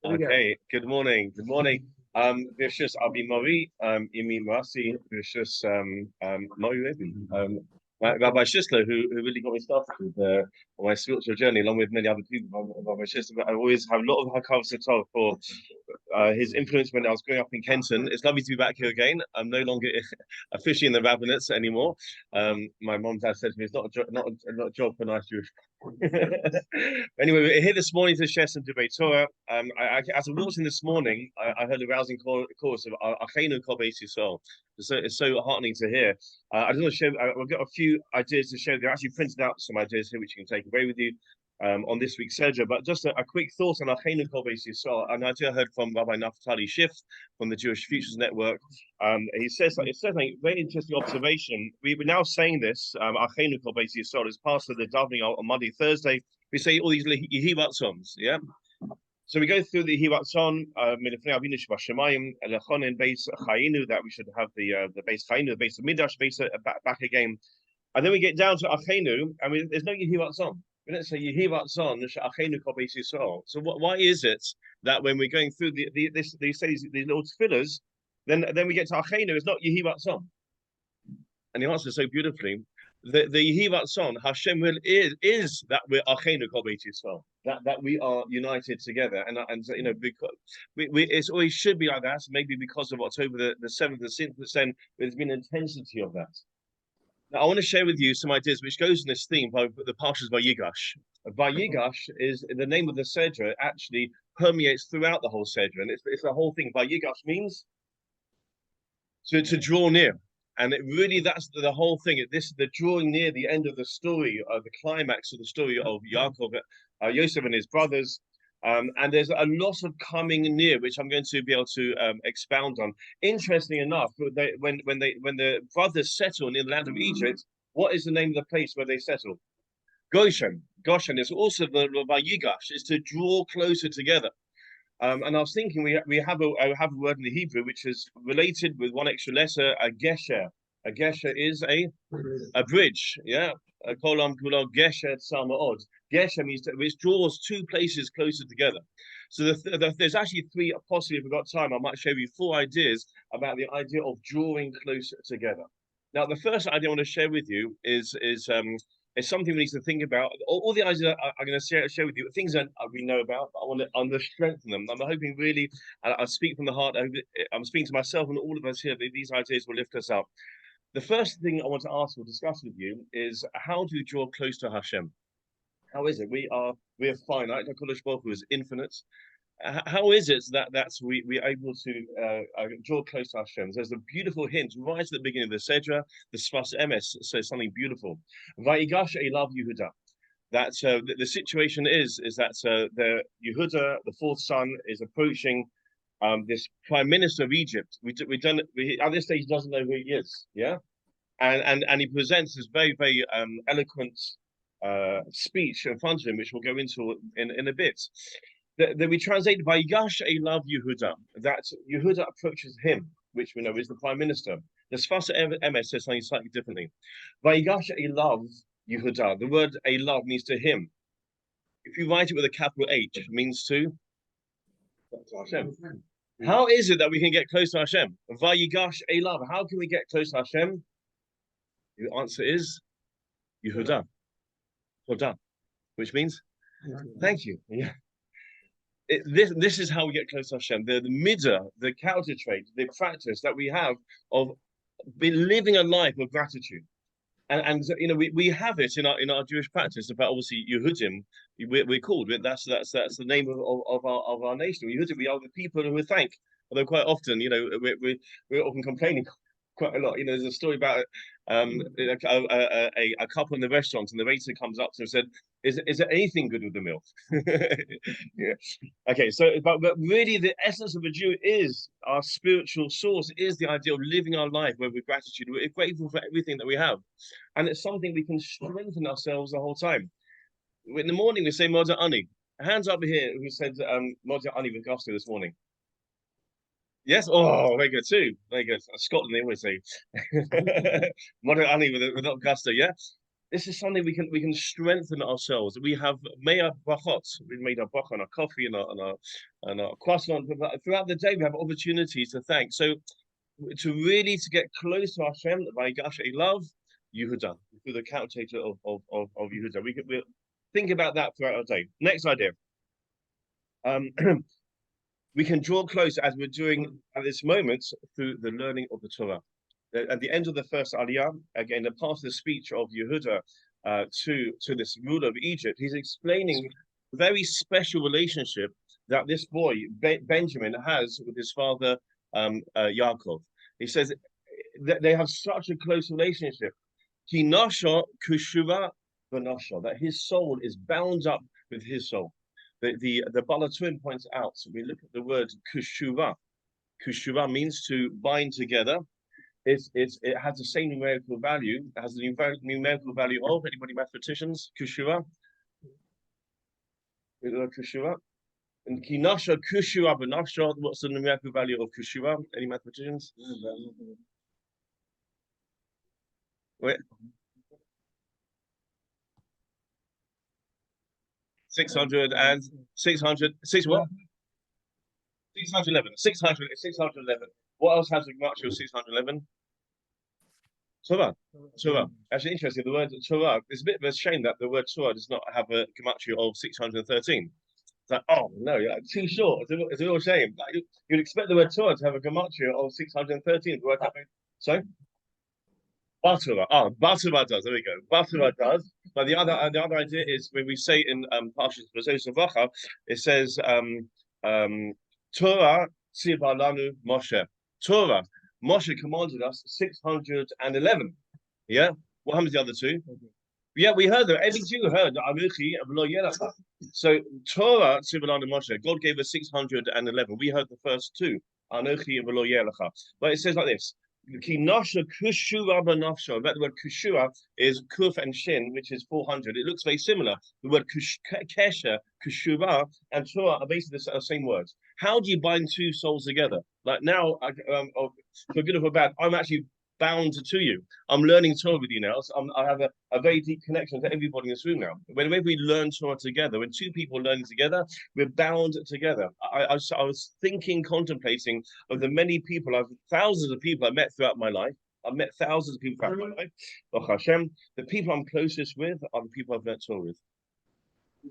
Okay, good morning. Good morning. Vicious Abi Mori, Imi Masi, Vicious Mori Levy. Rabbi Shisler, who really got me started with on my spiritual journey, along with many other people. Rabbi Shisler, I always have a lot of Hakav Sator for his influence when I was growing up in Kenton. It's lovely to be back here again. I'm no longer officially in the rabbinates anymore. My mom and dad said to me, "It's not a not a job for nice Jewish." Anyway, we're here this morning to share some debate Torah. As I walked in this morning, I heard a rousing chorus of Achenu Kol Beis Yisrael. It's so heartening to hear. I just want to share. I've got a few ideas to share. They're actually printed out some ideas here which you can take away with you on this week's Sedra. But just a quick thought on Achenu Kol Beis Yisrael. An idea I heard from Rabbi Naftali Schiff from the Jewish Futures Network. He says it's a very interesting observation. We were now saying this Achenu Kol Beis Yisrael as part of the davening on Monday, Thursday. We say all these Yehivatzons, yeah. So we go through the Yehivatzon, Milifnei Avinu Shebashamayim, Elechonin Beis Chayinu, that we should have the Beis Chayinu, the Beis of Midrash, back again, and then we get down to Achenu. I mean, there's no Yehivatzon. We don't say Yehivatzon Achenu Kol Beis Yisrael. So why is it that when we're going through these little tefillahs, then we get to Achenu, it's not Yehivatzon? And he answers so beautifully. The Yehivatzon, Hashem will is that we're Achenu Kol Beis Yisrael, that we are united together, and you know, because it's always should be like that. Maybe because of October the 7th, the 6th, there's been intensity of that. Now I want to share with you some ideas which goes in this theme by the Parshas Vayigash. Vayigash is the name of the Sedra. Actually permeates throughout the whole Sedra, and it's the whole thing. Vayigash means to draw near. And it really, that's the whole thing. The drawing near the end of the story, the climax of the story of Yaakov, Yosef and his brothers. And there's a lot of coming near, which I'm going to be able to expound on. Interesting enough, when the brothers settle in the land of Egypt, what is the name of the place where they settle? Goshen. Goshen is also the Vayigash, is to draw closer together. And I was thinking we have a word in the Hebrew which is related with one extra letter, a gesher. A gesher is a bridge, yeah. A kolam kulal gesher tzamaod. Gesher means which draws two places closer together. So there's actually three, possibly if we've got time, I might show you 4 ideas about the idea of drawing closer together. Now, the first idea I want to share with you is something we need to think about. All the ideas I'm going to share with you, things that we know about, but I want to strengthen them. I'm hoping really, I speak from the heart, I'm speaking to myself and all of us here, that these ideas will lift us up. The first thing I want to ask or discuss with you is, how do you draw close to Hashem? How is it? We are finite. HaKadosh Baruch Hu is infinite. How is it that we're able to draw close to Hashem? There's a beautiful hint right at the beginning of the Sedra. The Sfas Emes says something beautiful. Vayigash Elav Yehuda. That the situation is that the Yehuda, the fourth son, is approaching this prime minister of Egypt. At this stage he doesn't know who he is. Yeah, and he presents this very very eloquent speech in front of him, which we'll go into in a bit. That we translate Vayigash Elav Yehuda, that Yehuda approaches him, which we know is the prime minister. The Sfas Emes says something slightly differently. Vayigash Elav Yehuda, the word Elav means to him. If you write it with a capital H, it means to Hashem. How is it that we can get close to Hashem? Vayigash Elav, how can we get close to Hashem? The answer is Yehuda, which means thank you. Yeah. This is how we get close to Hashem. The midah, the counter trait, the practice that we have of living a life of gratitude, and you know we have it in our Jewish practice. About obviously Yehudim, we're called. That's the name of our nation. Yehudim, we are the people who thank. Although quite often, you know, we're often complaining quite a lot. You know, there's a story about a couple in the restaurant, and the waiter comes up to him and said, "Is there anything good with the milk?" Yeah. Okay, so but really, the essence of a Jew is our spiritual source, is the idea of living our life where we're gratitude, we're grateful for everything that we have, and it's something we can strengthen ourselves the whole time. In the morning, we say Moda Ani. Hands up here who said Moda Ani with gusto this morning. Yes. Oh, very good too. Very good. Scotland, they always say Moda Ani with gusto. Yeah. This is something we can strengthen ourselves. We have made brachot. We made our bracha on our coffee and our croissant. Throughout the day, we have opportunities to thank. So to get close to Hashem, by Gash love Yehuda, through the counter of Yehuda. We think about that throughout our day. Next idea. Um, we can draw close as we're doing at this moment through the learning of the Torah. At the end of the first Aliyah, again, the part of the speech of Yehuda to this ruler of Egypt, he's explaining a very special relationship that this boy, Benjamin, has with his father, Yaakov. He says that they have such a close relationship. That his soul is bound up with his soul. The Balatun points out, so we look at the word kushuva. Kushuva means to bind together. It has the same numerical value. It has the numerical value of, anybody mathematicians? Kushuva? Kushuva? And kinasha kushuva b'nafsha, what's the numerical value of kushuva? Any mathematicians? Wait. 600 and 600, what? 611. 611. What else has a gematria of 611? Torah. Torah. Actually, interesting. The word Torah. It's a bit of a shame that the word Torah does not have a gematria of 613. It's like, oh no, you're like, too short. It's a real shame. Like, you'd expect the word Torah to have a gematria of 613. The word sorry? Batura. Oh, Batura does. There we go. Batura does. But the other idea is when we say in Parshas V'zos Vacha, it says Torah tzivah lanu Moshe. Torah. Moshe commanded us 611. Yeah. What happens to the other two? Yeah, we heard that. Every Jew heard that. So Torah tzivah lanu Moshe. God gave us 611. We heard the first two. Anochi v'lo yelecha. But it says like this. Kinasha kushua b'nafsha. That the word kushua is kuf and shin, which is 400. It looks very similar. The word kesha, kushua, and Torah are basically the same words. How do you bind two souls together? Like now, for good or for bad, I'm actually bound to you. I'm learning Torah with you now. So I have a very deep connection to everybody in this room now. Whenever we learn Torah together, when two people learn together, we're bound together. I was thinking, contemplating of the many people, thousands of people I've met throughout my life. I've met thousands of people throughout my life. Baruch Hashem, the people I'm closest with are the people I've met Torah with.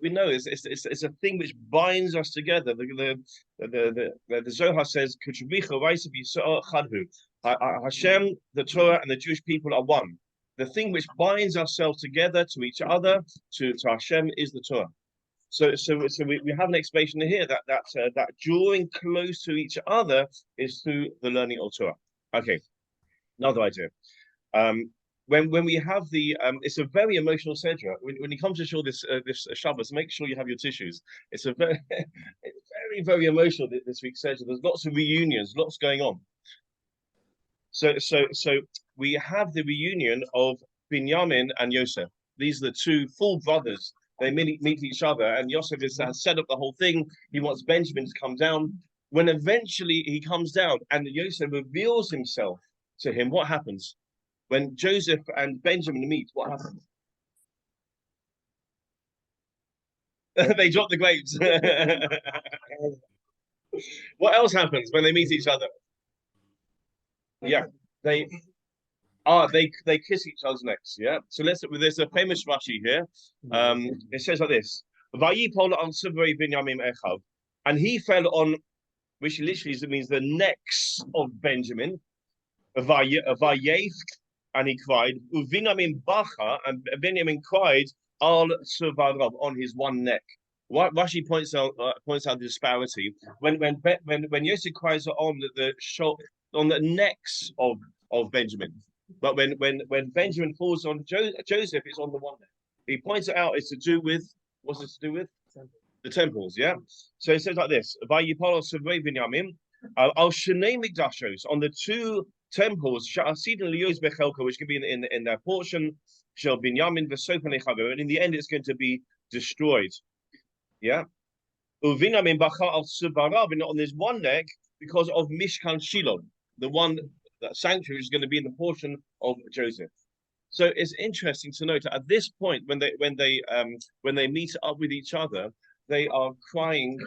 We know it's a thing which binds us together. The Zohar says, Hashem, the Torah, and the Jewish people are one. The thing which binds ourselves together to each other, to Hashem, is the Torah. So we have an explanation here that drawing close to each other is through the learning of Torah. Okay, another idea. When we have it's a very emotional sedra. When you come to show this Shabbos, make sure you have your tissues. It's a very, very emotional this week's sedra. There's lots of reunions, lots going on. So we have the reunion of Binyamin and Yosef. These are the two full brothers. They meet each other, and Yosef has set up the whole thing. He wants Benjamin to come down. When eventually he comes down and Yosef reveals himself to him, what happens? When Joseph and Benjamin meet, what happens? They drop the grapes. What else happens when they meet each other? Yeah, they kiss each other's necks. Yeah. So there's a famous Rashi here. It says like this: and he fell on, which literally means the necks of Benjamin. And he cried. Uvinamin bacha, and Benjamin cried al on his one neck. What Rashi points out the disparity when Yosef cries on the necks of Benjamin, but when Benjamin falls on Joseph, it's on the one neck. He points it out. It's to do with what's it to do with? The temples. Yeah. So it says like this: Al Shnei Mikdashos, on the two temples, which can be in their portion, shall Binyamin and in the end it's going to be destroyed. Yeah. Uvinamin Bacha al Subarab, on this one neck, because of Mishkan Shiloh, that sanctuary is going to be in the portion of Joseph. So it's interesting to note at this point when they meet up with each other, they are crying.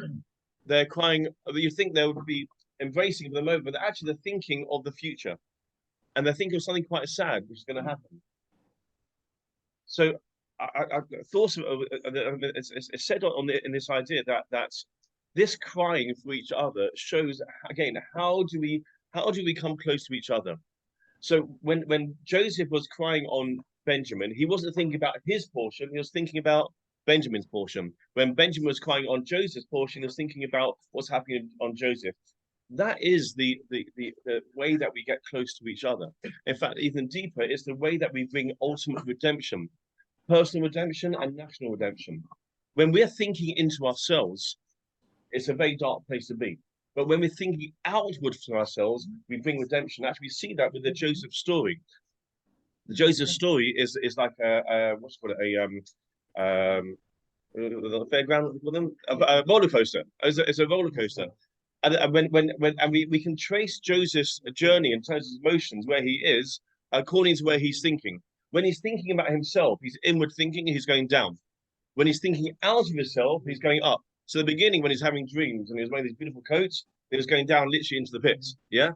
They're crying. You think they would be embracing the moment, but actually they're thinking of the future, and they're thinking of something quite sad which is going to happen. So I thought of it's said in this idea that this crying for each other shows again how do we come close to each other. So when Joseph was crying on Benjamin, he wasn't thinking about his portion; he was thinking about Benjamin's portion. When Benjamin was crying on Joseph's portion, he was thinking about what's happening on Joseph. That is the way that we get close to each other. In fact, even deeper, it's the way that we bring ultimate redemption, personal redemption and national redemption. When we're thinking into ourselves, it's a very dark place to be. But when we're thinking outward for ourselves, we bring redemption. Actually, we see that with the Joseph story. The Joseph story is like what's called a fairground with them a roller coaster. It's a roller coaster. And we can trace Joseph's journey in terms of emotions where he is according to where he's thinking. When he's thinking about himself, he's inward thinking, he's going down. When he's thinking out of himself, he's going up. So the beginning, when he's having dreams and he was wearing these beautiful coats, he was going down literally into the pits. Yeah.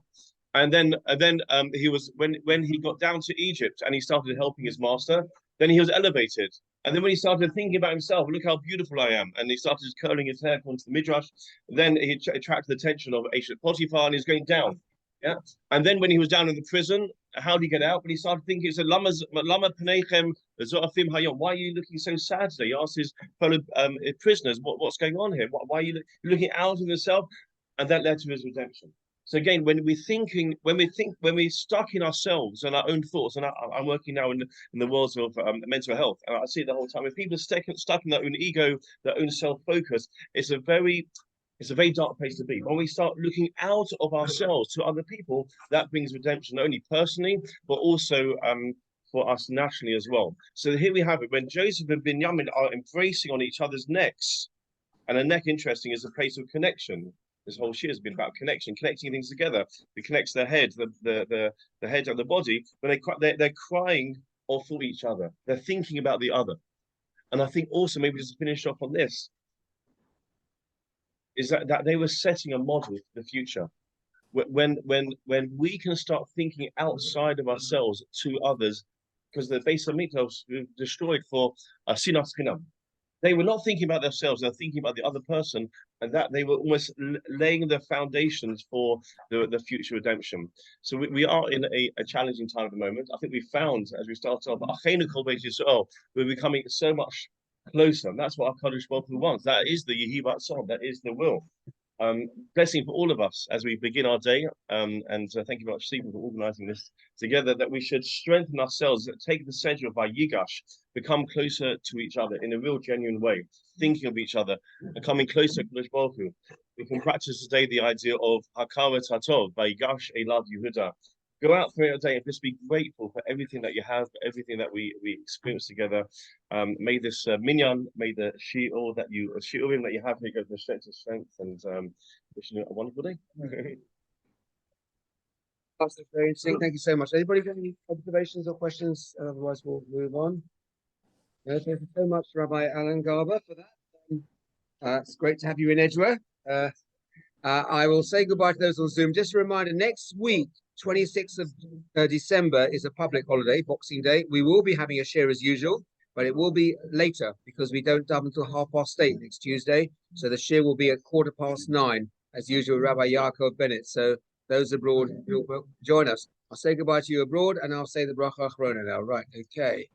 And then he was when he got down to Egypt and he started helping his master, then he was elevated. And then when he started thinking about himself, look how beautiful I am, and he started just curling his hair according to the midrash, then he attracted the attention of Ancient Potiphar and he's going down. Yeah. And then when he was down in the prison, how did he get out? When he started thinking, he said, Lama Panechem Zoafim Hayom, why are you looking so sad today? He asked his fellow prisoners, what's going on here? Why are you looking out of yourself? And that led to his redemption. So again, when we're stuck in ourselves and our own thoughts, and I'm working now in the worlds of mental health, and I see it the whole time. If people are stuck in their own ego, their own self-focus, it's a very dark place to be. When we start looking out of ourselves to other people, that brings redemption, not only personally, but also for us nationally as well. So here we have it. When Joseph and Binyamin are embracing on each other's necks, and a neck, interesting, is a place of connection. This whole year has been about connection, connecting things together. It connects the head, the head and the body. But they're crying for each other. They're thinking about the other. And I think also maybe just to finish off on this is that they were setting a model for the future. When we can start thinking outside of ourselves to others, because the base of Mikdash was destroyed for sinas chinam. They were not thinking about themselves, they're thinking about the other person, and that they were almost laying the foundations for the future redemption. So we are in a challenging time at the moment. I think we found, as we started off, we're becoming so much closer. And that's what our Kaddish Baruch Hu wants. That is the Yehi Ratzon, that is the will. Blessing for all of us as we begin our day. And thank you very much, Stephen, for organizing this together, that we should strengthen ourselves, take the center of our Yigash, become closer to each other in a real, genuine way, thinking of each other, and coming closer to Kadosh Baruch Hu. We can practice today the idea of Hakarat Hatov, Vayigash Elav Yehuda. Go out throughout the day and just be grateful for everything that you have, for everything that we experience together. May this minyan, may the shiurim that you have here go from strength to strength, and wishing you a wonderful day. That's very interesting. Thank you so much. Anybody got any observations or questions? Otherwise, we'll move on. Thank you so much, Rabbi Alan Garber, for that. It's great to have you in Edgware. I will say goodbye to those on Zoom. Just a reminder, next week, 26th of December, is a public holiday, Boxing Day. We will be having a share as usual, but it will be later because we don't dub until 8:30 next Tuesday. So the share will be at 9:15, as usual, Rabbi Yaakov Bennett. So those abroad will join us. I'll say goodbye to you abroad, and I'll say the bracha achrona now. Right, okay.